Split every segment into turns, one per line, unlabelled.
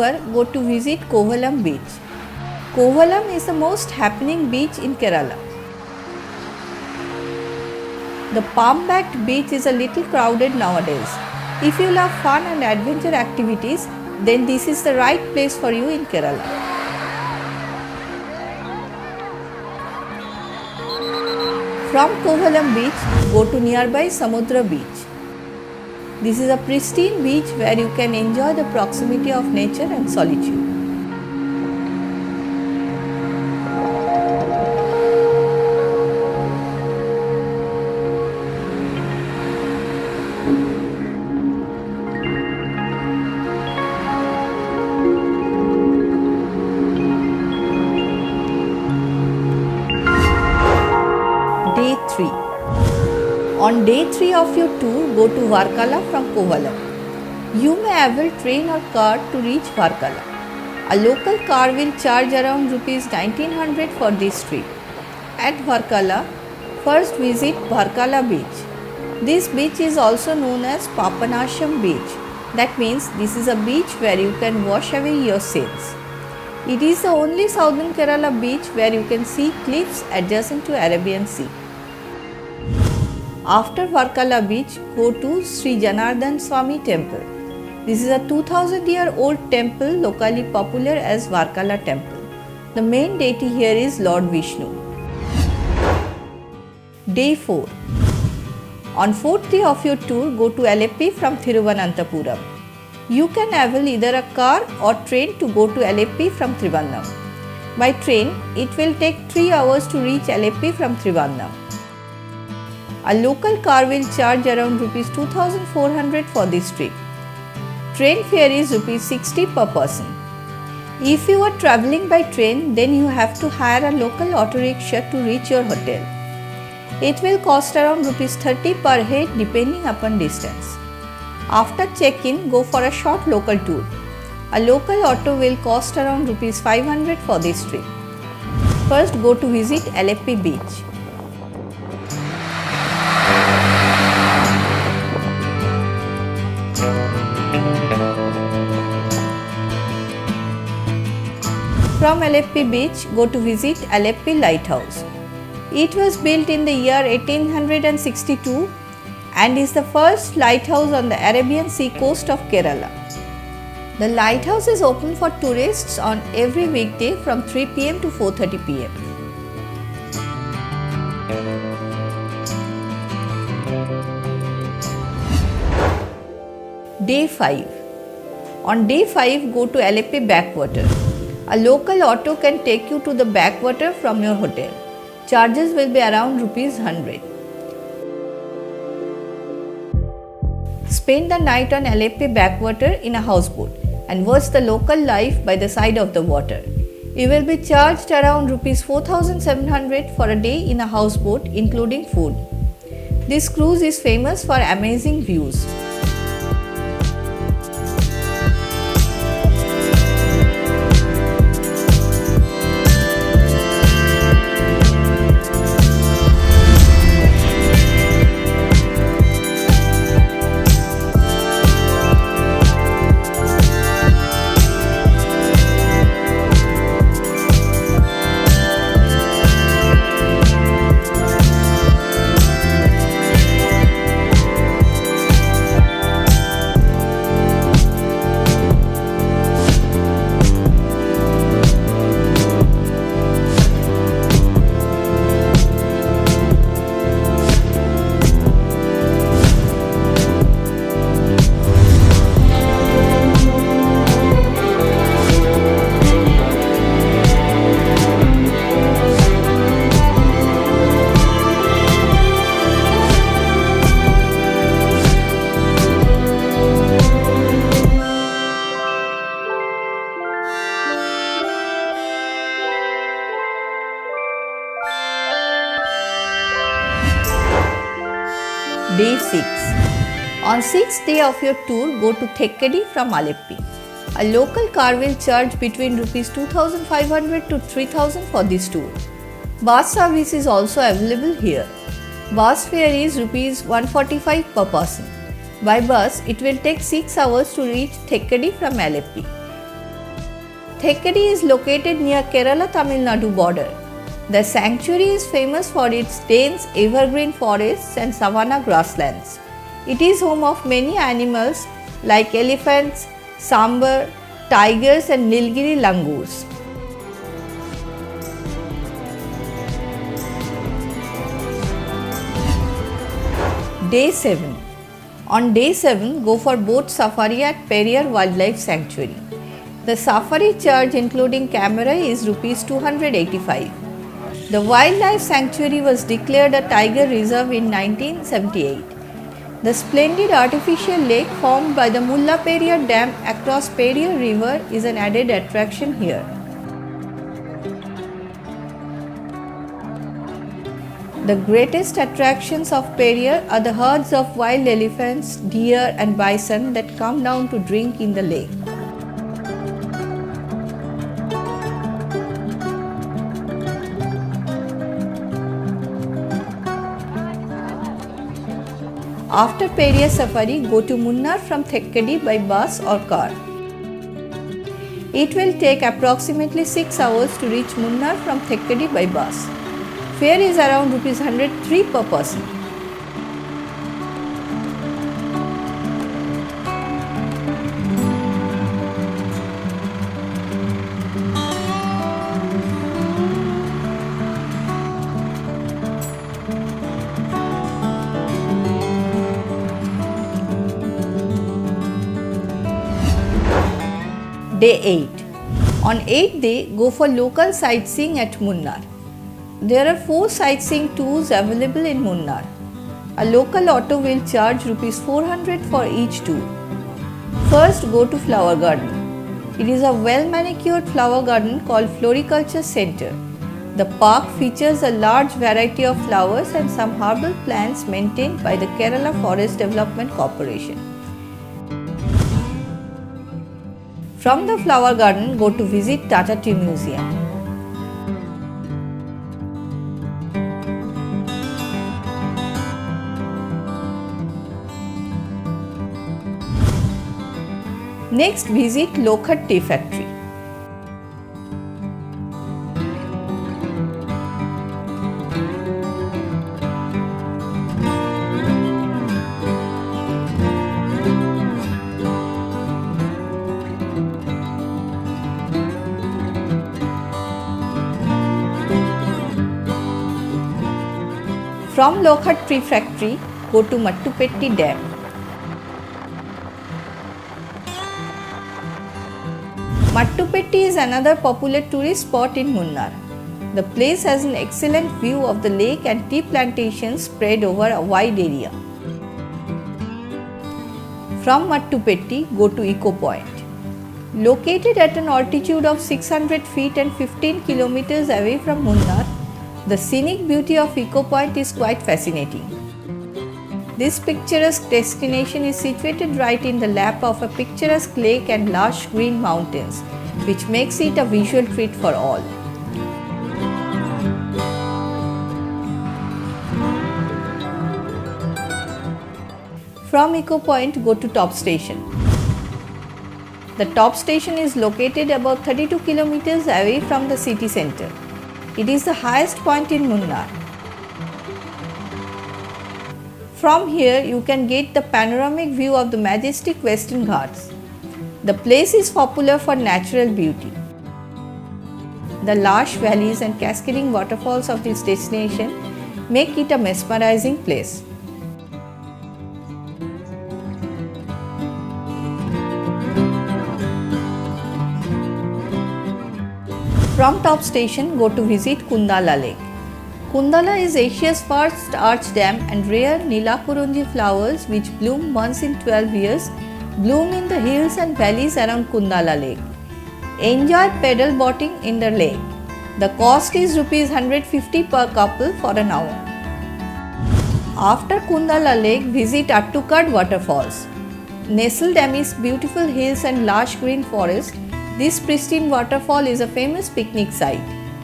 Go to visit Kovalam beach. Kovalam is the most happening beach in Kerala. The palm-backed beach is a little crowded nowadays. If you love fun and adventure activities, then this is the right place for you in Kerala. From Kovalam beach, go to nearby Samudra beach. This is a pristine beach where you can enjoy the proximity of nature and solitude. Day 3. On day 3 of your tour, go to Varkala from Kovalam. You may avail train or car to reach Varkala. A local car will charge around Rs 1900 for this trip. At Varkala, first visit Varkala beach. This beach is also known as Papanasham beach. That means this is a beach where you can wash away your sins. It is the only southern Kerala beach where you can see cliffs adjacent to Arabian Sea. After Varkala beach, go to Sri Janardhan Swami temple. This is a 2000-year-old temple locally popular as Varkala temple. The main deity here is Lord Vishnu. Day 4. On 4th day of your tour, go to Aleppi from Thiruvananthapuram. You can avail either a car or train to go to Aleppi from Trivandrum. By train, it will take 3 hours to reach Aleppi from Trivandrum. A local car will charge around Rs 2400 for this trip. Train fare is Rs 60 per person. If you are travelling by train, then you have to hire a local auto rickshaw to reach your hotel. It will cost around Rs 30 per head depending upon distance. After check-in, go for a short local tour. A local auto will cost around Rs 500 for this trip. First, go to visit Aleppi beach. From Aleppi beach, go to visit Aleppi lighthouse. It was built in the year 1862 and is the first lighthouse on the Arabian Sea coast of Kerala. The lighthouse is open for tourists on every weekday from 3 pm to 4:30 pm. Day 5. On day 5, go to Aleppi backwater. A local auto can take you to the backwater from your hotel. Charges will be around Rs 100. Spend the night on Aleppi backwater in a houseboat and watch the local life by the side of the water. You will be charged around Rs 4700 for a day in a houseboat including food. This cruise is famous for amazing views. Day 6. On 6th day of your tour, go to Thekkady from Aleppi. A local car will charge between Rs 2500 to 3000 for this tour. Bus service is also available here. Bus fare is Rs 145 per person. By bus, it will take 6 hours to reach Thekkady from Aleppi. Thekkady is located near Kerala-Tamil Nadu border. The sanctuary is famous for its dense evergreen forests and savanna grasslands. It is home of many animals like elephants, sambar, tigers and Nilgiri langurs. Day 7. On day 7, go for boat safari at Periyar Wildlife Sanctuary. The safari charge including camera is Rs 285. The wildlife sanctuary was declared a tiger reserve in 1978. The splendid artificial lake formed by the Mullaperiyar Dam across Periyar River is an added attraction here. The greatest attractions of Periyar are the herds of wild elephants, deer and bison that come down to drink in the lake. After Periyar Safari, go to Munnar from Thekkady by bus or car. It will take approximately 6 hours to reach Munnar from Thekkady by bus. Fare is around Rs 103 per person. Day 8. On 8th day, go for local sightseeing at Munnar. There are 4 sightseeing tours available in Munnar. A local auto will charge Rs 400 for each tour. First, go to Flower Garden. It is a well-manicured flower garden called Floriculture Center. The park features a large variety of flowers and some herbal plants maintained by the Kerala Forest Development Corporation. From the flower garden, go to visit Tata Tea Museum. Next, visit Lokhat Tea Factory. From Lokhat Tea Factory, go to Mattupetti Dam. Mattupetti is another popular tourist spot in Munnar. The place has an excellent view of the lake and tea plantations spread over a wide area. From Mattupetti, go to Eco Point. Located at an altitude of 600 feet and 15 kilometers away from Munnar, the scenic beauty of Eco Point is quite fascinating. This picturesque destination is situated right in the lap of a picturesque lake and lush green mountains, which makes it a visual treat for all. From Eco Point, go to Top Station. The Top Station is located about 32 kilometers away from the city center. It is the highest point in Munnar. From here, you can get the panoramic view of the majestic Western Ghats. The place is popular for natural beauty. The lush valleys and cascading waterfalls of this destination make it a mesmerizing place. From Top Station, go to visit Kundala Lake. Kundala is Asia's first arch dam, and rare Nilakurunji flowers which bloom once in 12 years bloom in the hills and valleys around Kundala Lake. Enjoy pedal boating in the lake. The cost is Rs 150 per couple for an hour. After Kundala Lake, visit Attukad Waterfalls. Nestled amidst beautiful hills and lush green forest, this pristine waterfall is a famous picnic site.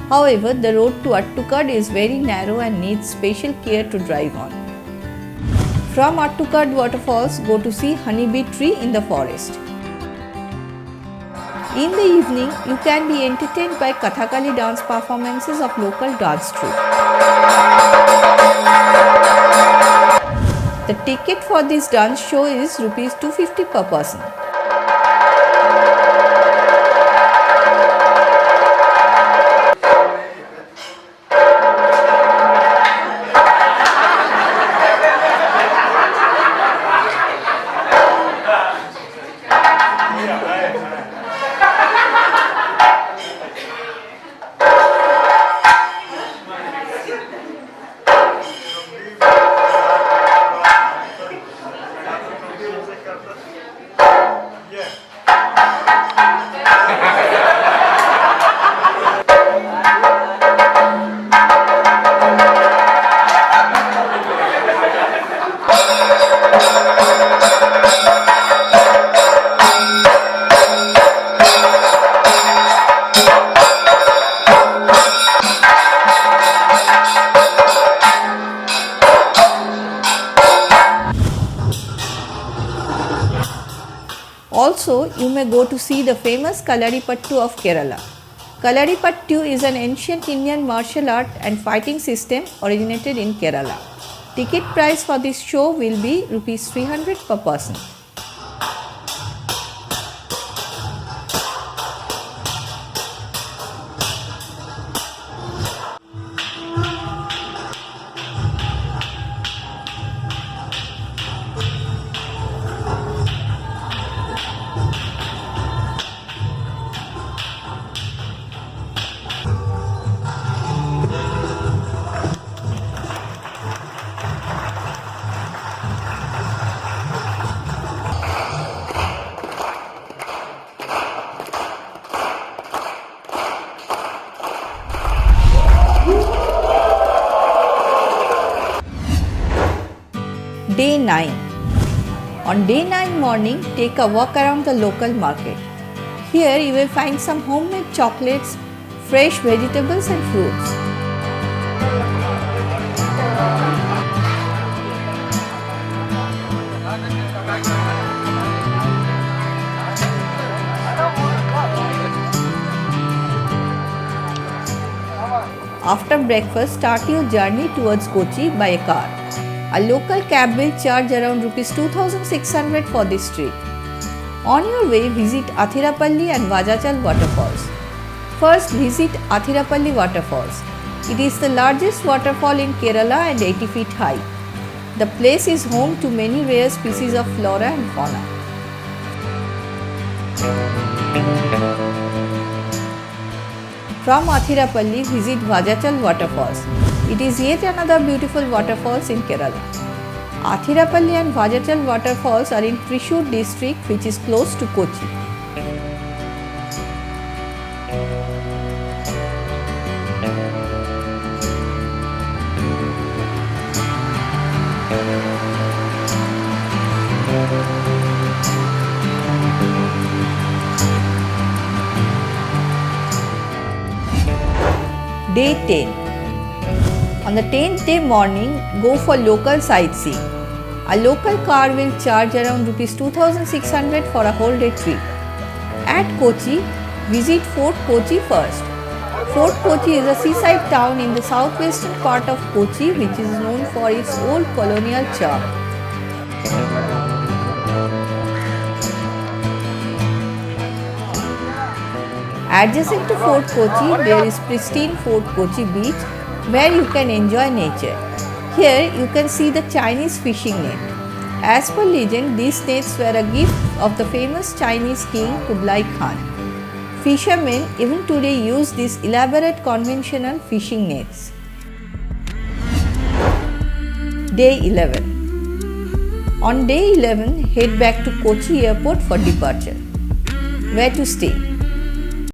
However, the road to Attukad is very narrow and needs special care to drive on. From Attukad Waterfalls, go to see honeybee tree in the forest. In the evening, you can be entertained by Kathakali dance performances of local dance troupe. The ticket for this dance show is Rs 250 per person. Also, you may go to see the famous Kalaripattu of Kerala. Kalaripattu is an ancient Indian martial art and fighting system originated in Kerala. Ticket price for this show will be Rs 300 per person. Day 9. On day 9 morning, take a walk around the local market. Here you will find some homemade chocolates, fresh vegetables and fruits. After breakfast, start your journey towards Kochi by a car. A local cab will charge around Rs 2600 for this trip. On your way, visit Athirapalli and Vajachal waterfalls. First, visit Athirapalli waterfalls. It is the largest waterfall in Kerala and 80 feet high. The place is home to many rare species of flora and fauna. From Athirapalli, visit Vajachal waterfalls. It is yet another beautiful waterfalls in Kerala. Athirapalli and Vajachal waterfalls are in Thrissur district, which is close to Kochi. Day 10. On the 10th day morning, go for local sightseeing. A local car will charge around Rs 2600 for a whole day trip. At Kochi, visit Fort Kochi first. Fort Kochi is a seaside town in the southwestern part of Kochi which is known for its old colonial charm. Adjacent to Fort Kochi, there is pristine Fort Kochi beach where you can enjoy nature. Here you can see the Chinese fishing net. As per legend, these nets were a gift of the famous Chinese king Kublai Khan. Fishermen even today use these elaborate conventional fishing nets. Day 11. On day 11, head back to Kochi airport for departure. Where to stay?